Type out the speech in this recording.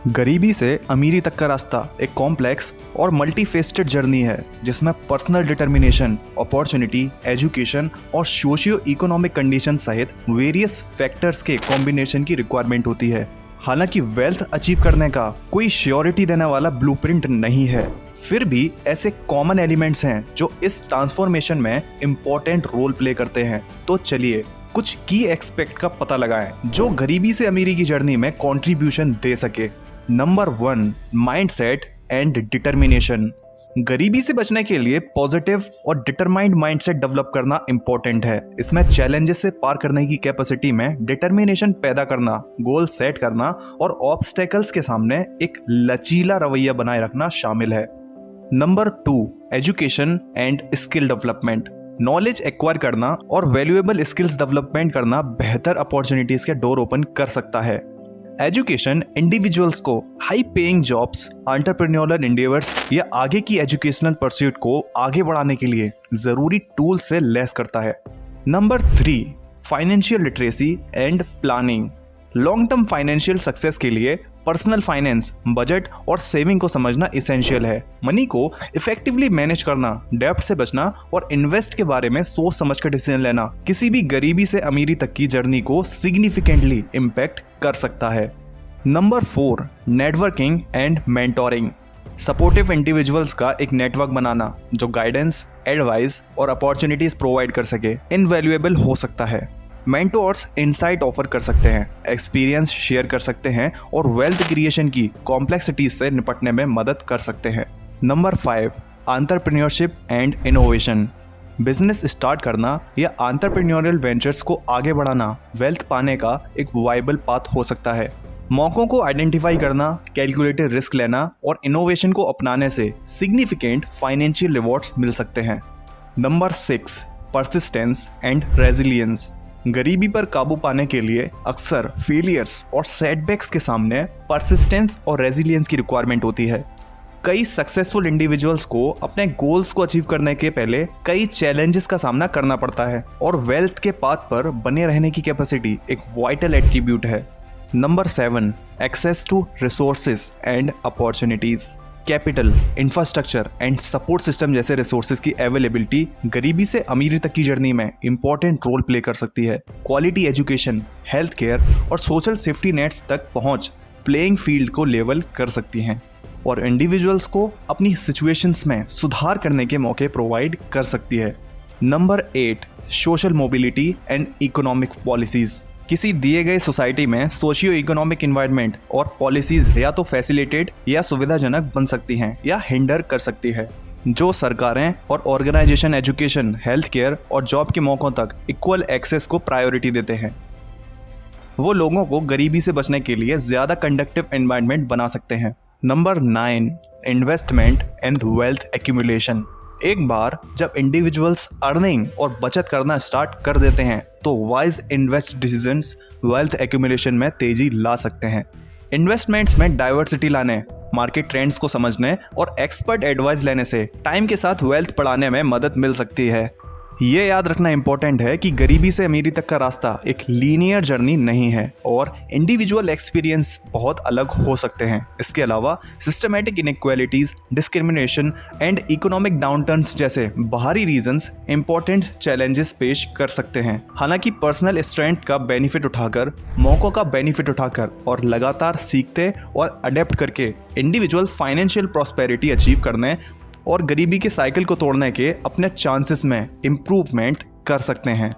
गरीबी से अमीरी तक का रास्ता एक कॉम्प्लेक्स और मल्टीफेस्टेड जर्नी है जिसमें पर्सनल डिटर्मिनेशन, अपॉर्चुनिटी, एजुकेशन और सोशियो इकोनॉमिक कंडीशन सहित वेरियस फैक्टर्स के कॉम्बिनेशन की रिक्वायरमेंट होती है। हालांकि वेल्थ अचीव करने का कोई श्योरिटी देने वाला ब्लूप्रिंट नहीं है, फिर भी ऐसे कॉमन एलिमेंट्स हैं जो इस ट्रांसफॉर्मेशन में इम्पोर्टेंट रोल प्ले करते हैं। तो चलिए कुछ की एस्पेक्ट का पता लगाएं जो गरीबी से अमीरी की जर्नी में कंट्रीब्यूशन दे सके। Number 1, mindset and determination. गरीबी से बचने के लिए पॉजिटिव और डिटरमाइंड माइंडसेट डेवलप करना इंपॉर्टेंट है। इसमें चैलेंजेस से पार करने की कैपेसिटी में डिटर्मिनेशन पैदा करना, गोल सेट करना और ऑब्स्टेकल्स के सामने एक लचीला रवैया बनाए रखना शामिल है। Number 2, education and skill development. Knowledge acquire करना और वैल्यूएबल स्किल्स डेवलपमेंट करना बेहतर अपॉर्चुनिटीज के डोर ओपन कर सकता है। एजुकेशन इंडिविजुअल्स को high paying jobs, entrepreneurial endeavours या आगे की एजुकेशनल परस्यूट को आगे बढ़ाने के लिए जरूरी टूल से लैस करता है। Number 3, financial literacy and planning. Long term financial success के लिए पर्सनल फाइनेंस, बजट और सेविंग को समझना इसेंशियल है। मनी को इफेक्टिवली मैनेज करना, डेब्ट से बचना और इन्वेस्ट के बारे में सोच समझ कर डिसीजन लेना किसी भी गरीबी से अमीरी तक की जर्नी को सिग्निफिकेंटली इम्पैक्ट कर सकता है। Number 4, networking and mentoring. Supportive individuals का एक नेटवर्क बनाना जो गाइडेंस, एडवाइस और अपॉर्चुनिटीज प्रोवाइड कर सके इनवैल्यूएबल हो सकता है। मेंटोर्स इंसाइट ऑफर कर सकते हैं, एक्सपीरियंस शेयर कर सकते हैं और वेल्थ क्रिएशन की कॉम्प्लेक्सिटीज से निपटने में मदद कर सकते हैं। Number 5, entrepreneurship and innovation. Business start करना या एंटरप्रेन्योरियल वेंचर्स को आगे बढ़ाना वेल्थ पाने का एक वाइबल पाथ हो सकता है। मौकों को आइडेंटिफाई करना, कैलकुलेटेड रिस्क लेना और इनोवेशन को अपनाने से सिग्निफिकेंट फाइनेंशियल रिवॉर्ड्स मिल सकते हैं। Number 6, persistence and resilience. गरीबी पर काबू पाने के लिए अक्सर फेलियर्स और सेटबैक्स के सामने परसिस्टेंस और रेजिलियंस की रिक्वायरमेंट होती है। कई सक्सेसफुल इंडिविजुअल्स को अपने गोल्स को अचीव करने के पहले कई चैलेंजेस का सामना करना पड़ता है और वेल्थ के पाथ पर बने रहने की कैपेसिटी एक वाइटल एट्रीब्यूट है। Number 7, access to resources and opportunities. Capital, infrastructure and support system जैसे रिसोर्सेज की अवेलेबिलिटी गरीबी से अमीरी तक की जर्नी में इंपॉर्टेंट रोल प्ले कर सकती है। क्वालिटी एजुकेशन, हेल्थ केयर और सोशल सेफ्टी नेट्स तक पहुंच प्लेइंग फील्ड को लेवल कर सकती हैं और इंडिविजुअल्स को अपनी सिचुएशंस में सुधार करने के मौके प्रोवाइड कर सकती है। Number 8, social mobility and economic policies. किसी दिए गए सोसाइटी में सोशियो इकोनॉमिक इन्वायरमेंट और पॉलिसीज या तो फैसिलिटेट या सुविधाजनक बन सकती हैं या हिंडर कर सकती है। जो सरकारें और ऑर्गेनाइजेशन एजुकेशन, हेल्थ केयर और जॉब के मौकों तक इक्वल एक्सेस को प्रायोरिटी देते हैं, वो लोगों को गरीबी से बचने के लिए ज्यादा कंडक्टिव एनवायरनमेंट बना सकते हैं। Number 9, investment and wealth accumulation. एक बार जब इंडिविजुअल्स अर्निंग और बचत करना स्टार्ट कर देते हैं तो wise invest decisions wealth accumulation में तेजी ला सकते हैं। इन्वेस्टमेंट्स में डाइवर्सिटी लाने, मार्केट ट्रेंड्स को समझने और एक्सपर्ट एडवाइस लेने से टाइम के साथ वेल्थ बढ़ाने में मदद मिल सकती है। ये याद रखना इंपॉर्टेंट है कि गरीबी से अमीरी तक का रास्ता एक लीनियर जर्नी नहीं है और इंडिविजुअल एक्सपीरियंस बहुत अलग हो सकते हैं। इसके अलावा systematic inequalities, discrimination and economic downturns जैसे बाहरी रीजंस इंपॉर्टेंट चैलेंजेस पेश कर सकते हैं। हालांकि पर्सनल स्ट्रेंथ का बेनिफिट उठाकर, मौकों का बेनिफिट उठाकर और लगातार सीखते और अडेप्ट करके इंडिविजुअल फाइनेंशियल प्रॉस्पेरिटी अचीव करने और गरीबी के साइकिल को तोड़ने के अपने चांसेस में इम्प्रूवमेंट कर सकते हैं।